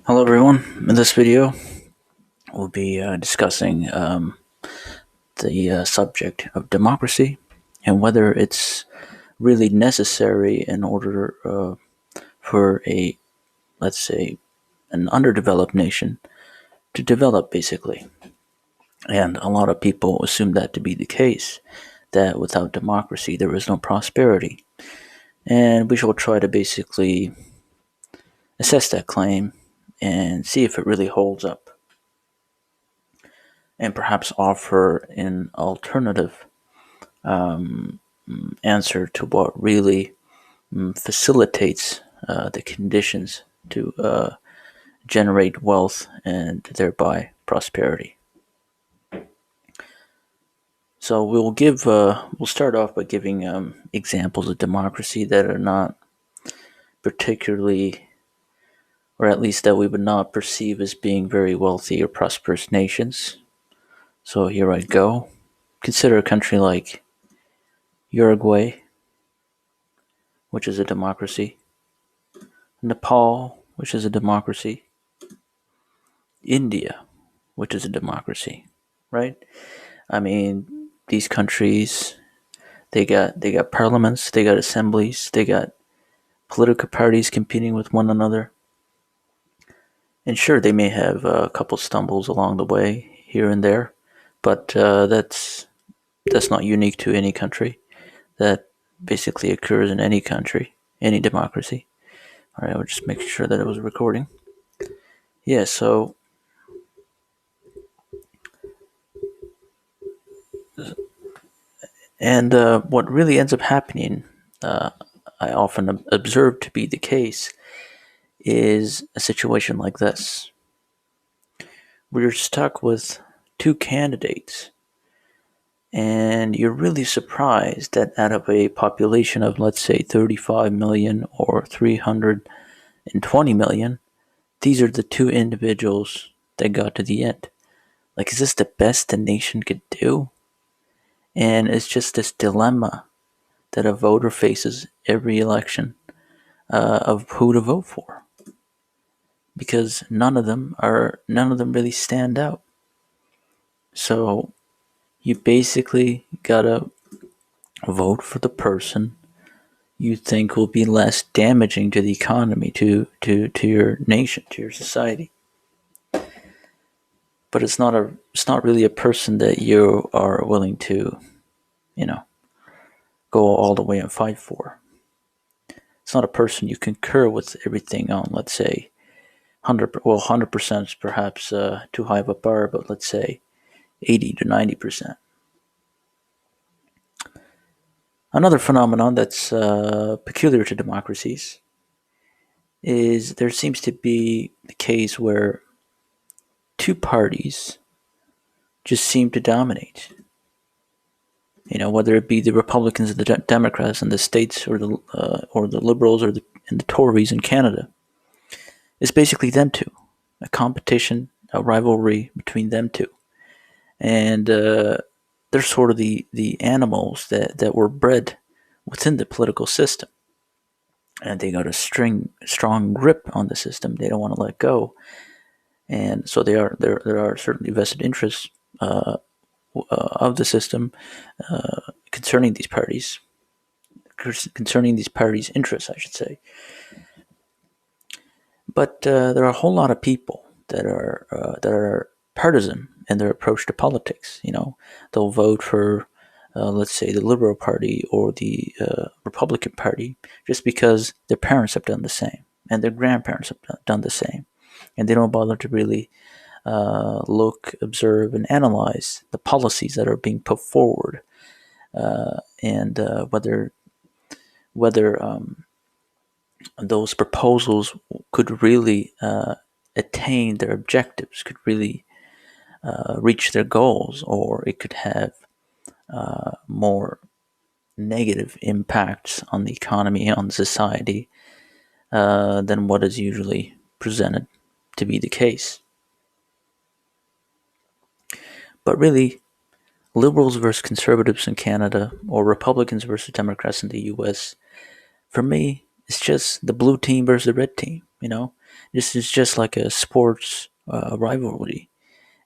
Hello everyone, in this video we'll be discussing the subject of democracy and whether it's really necessary in order for let's say, an underdeveloped nation to develop basically. And a lot of people assume that to be the case, that without democracy there is no prosperity. And we shall try to basically assess that claim and see if it really holds up, and perhaps offer an alternative answer to what really facilitates the conditions to generate wealth and thereby prosperity. So we'll start off by giving examples of democracy that are not particularly, or at least that we would not perceive as being very wealthy or prosperous nations. So here I go. Consider a country like Uruguay, which is a democracy; Nepal, which is a democracy; India, which is a democracy, right? I mean, these countries, they got parliaments, they got assemblies, they got political parties competing with one another. And sure, they may have a couple stumbles along the way here and there, but that's not unique to any country. That basically occurs in any country, any democracy. All right, I would just make sure that it was recording. Yeah, so and what really ends up happening, I often observe to be the case, is a situation like this. We're stuck with two candidates, and you're really surprised that out of a population of, let's say, 35 million or 320 million, these are the two individuals that got to the end. Like, is this the best the nation could do? And it's just this dilemma that a voter faces every election of who to vote for, because none of them really stand out. So you basically gotta vote for the person you think will be less damaging to the economy, to your nation, to your society. But it's not really a person that you are willing to, you know, go all the way and fight for. It's not a person you concur with everything on. Let's say 100% is perhaps too high of a bar, but let's say 80 to 90%. Another phenomenon that's peculiar to democracies is there seems to be the case where two parties just seem to dominate. Whether it be the Republicans or the Democrats in the States, or the Liberals and the Tories in Canada. It's basically them two, a competition, a rivalry between them two. And they're sort of the animals that were bred within the political system. And they got a strong grip on the system. They don't want to let go. And so there are certainly vested interests of the system concerning these parties, interests, I should say. But there are a whole lot of people that are partisan in their approach to politics. They'll vote for, let's say, the Liberal Party or the Republican Party just because their parents have done the same and their grandparents have done the same, and they don't bother to really look, observe, and analyze the policies that are being put forward, and whether those proposals could really attain their objectives, could really reach their goals, or it could have more negative impacts on the economy, on society, than what is usually presented to be the case. But really, liberals versus conservatives in Canada, or Republicans versus Democrats in the US, for me, it's just the blue team versus the red team. This is just like a sports rivalry,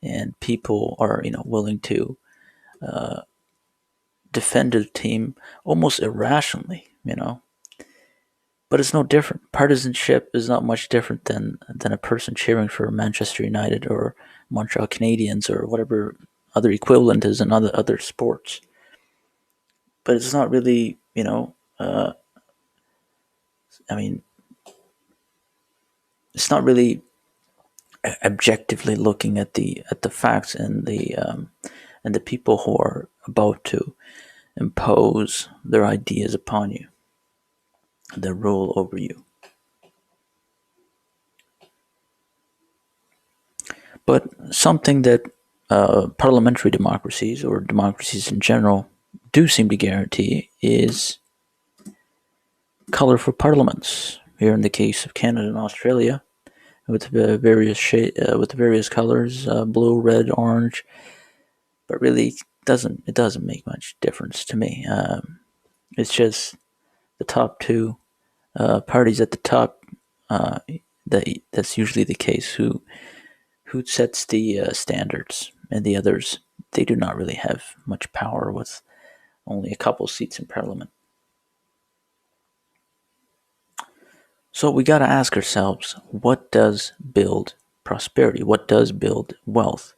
and people are willing to uh, defend a team almost irrationally. But it's no different. Partisanship is not much different than a person cheering for Manchester United or Montreal Canadiens or whatever other equivalent is in other sports. But it's not really, I mean, it's not really objectively looking at the facts and the people who are about to impose their ideas upon you, their rule over you. But something that parliamentary democracies or democracies in general do seem to guarantee is colorful parliaments. Here, in the case of Canada and Australia, with with various colors, blue, red, orange. But really, it doesn't make much difference to me. It's just the top two parties at the top. Uh, that's usually the case. Who sets the standards, and the others, they do not really have much power with only a couple seats in parliament. So we got to ask ourselves, what does build prosperity? What does build wealth?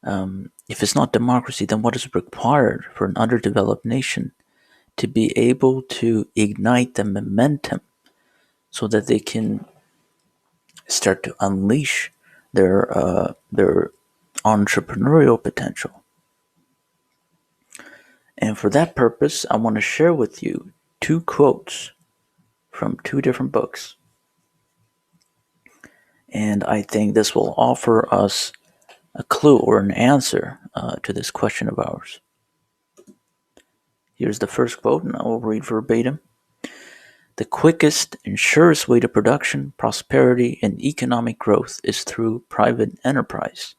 If it's not democracy, then what is required for an underdeveloped nation to be able to ignite the momentum so that they can start to unleash their entrepreneurial potential? And for that purpose, I want to share with you two quotes from two different books. And I think this will offer us a clue or an answer to this question of ours. Here's the first quote, and I will read verbatim. The quickest and surest way to production, prosperity, and economic growth is through private enterprise.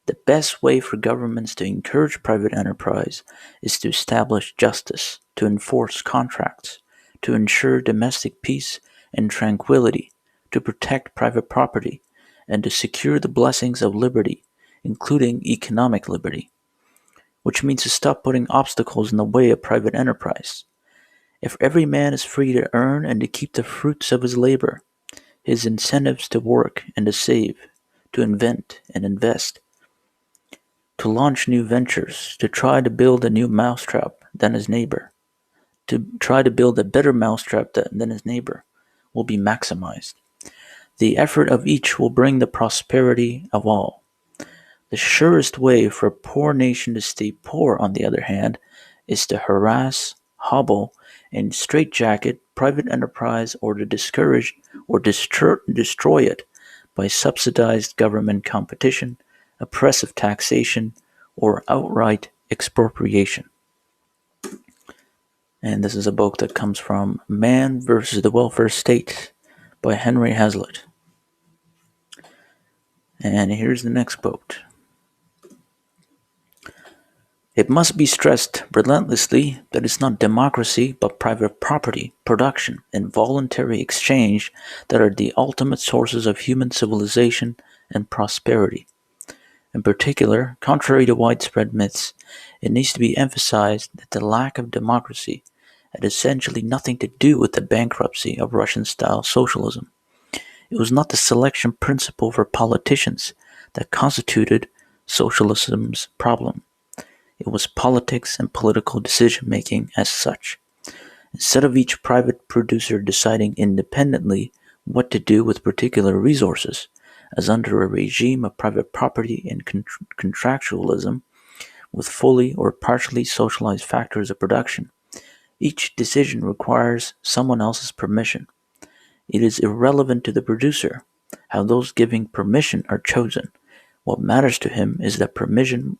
The best way for governments to encourage private enterprise is to establish justice, to enforce contracts, to ensure domestic peace and tranquility, to protect private property, and to secure the blessings of liberty, including economic liberty, which means to stop putting obstacles in the way of private enterprise. If every man is free to earn and to keep the fruits of his labor, his incentives to work and to save, to invent and invest, to launch new ventures, to try to build a new mousetrap than his neighbor, to try to build a better mousetrap than his neighbor, will be maximized. The effort of each will bring the prosperity of all. The surest way for a poor nation to stay poor, on the other hand, is to harass, hobble, and straitjacket private enterprise or to discourage or destroy it by subsidized government competition, oppressive taxation, or outright expropriation. And this is a book that comes from Man versus the Welfare State by Henry Hazlitt. And here's the next quote. It must be stressed relentlessly that it's not democracy but private property, production, and voluntary exchange that are the ultimate sources of human civilization and prosperity. In particular, contrary to widespread myths, it needs to be emphasized that the lack of democracy had essentially nothing to do with the bankruptcy of Russian-style socialism. It was not the selection principle for politicians that constituted socialism's problem. It was politics and political decision-making as such. Instead of each private producer deciding independently what to do with particular resources, as under a regime of private property and contractualism, with fully or partially socialized factors of production, each decision requires someone else's permission. It is irrelevant to the producer how those giving permission are chosen. What matters to him is that permission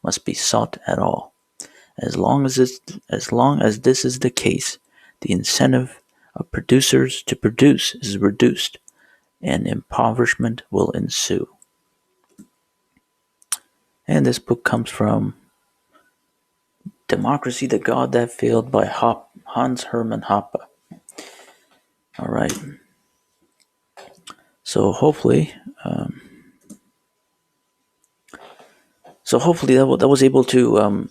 must be sought at all. As long as this is the case, the incentive of producers to produce is reduced, and impoverishment will ensue. And this book comes from Democracy, the God That Failed by Hans Hermann Hoppe. All right. So hopefully, that was able to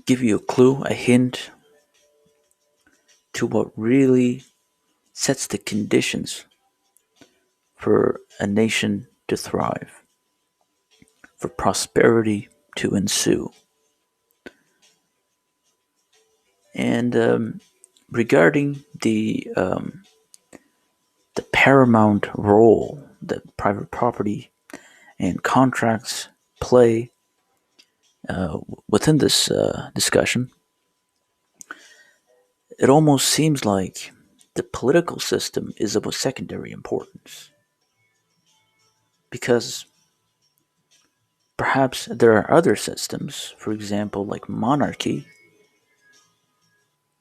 give you a clue, a hint to what really sets the conditions for a nation to thrive, for prosperity to ensue. And regarding the paramount role that private property and contracts play within this discussion, it almost seems like the political system is of a secondary importance because perhaps there are other systems, for example, like monarchy,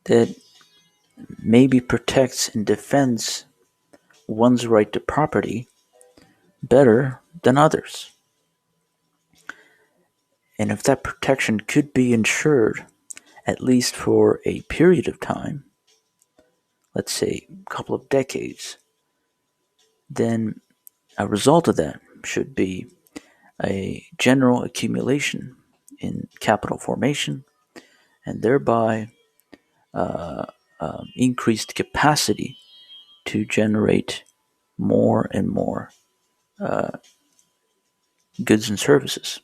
that maybe protects and defends one's right to property better than others. And if that protection could be ensured, at least for a period of time, let's say a couple of decades, then a result of that should be a general accumulation in capital formation and thereby increased capacity to generate more and more goods and services.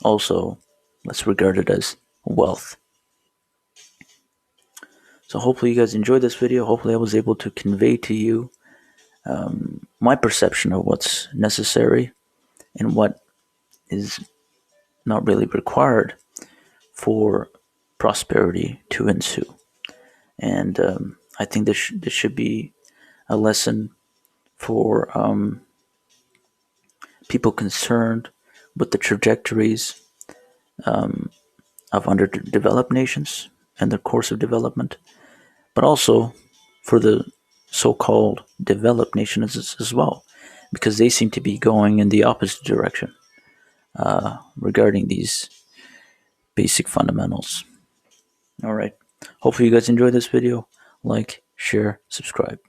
Also, let's regard it as wealth. So hopefully you guys enjoyed this video. Hopefully I was able to convey to you my perception of what's necessary and what is not really required for prosperity to ensue. And I think this should be a lesson for people concerned with the trajectories of underdeveloped nations and their course of development, but also for the so-called developed nations as well, because they seem to be going in the opposite direction regarding these basic fundamentals. All right. Hopefully you guys enjoyed this video. Like, share, subscribe.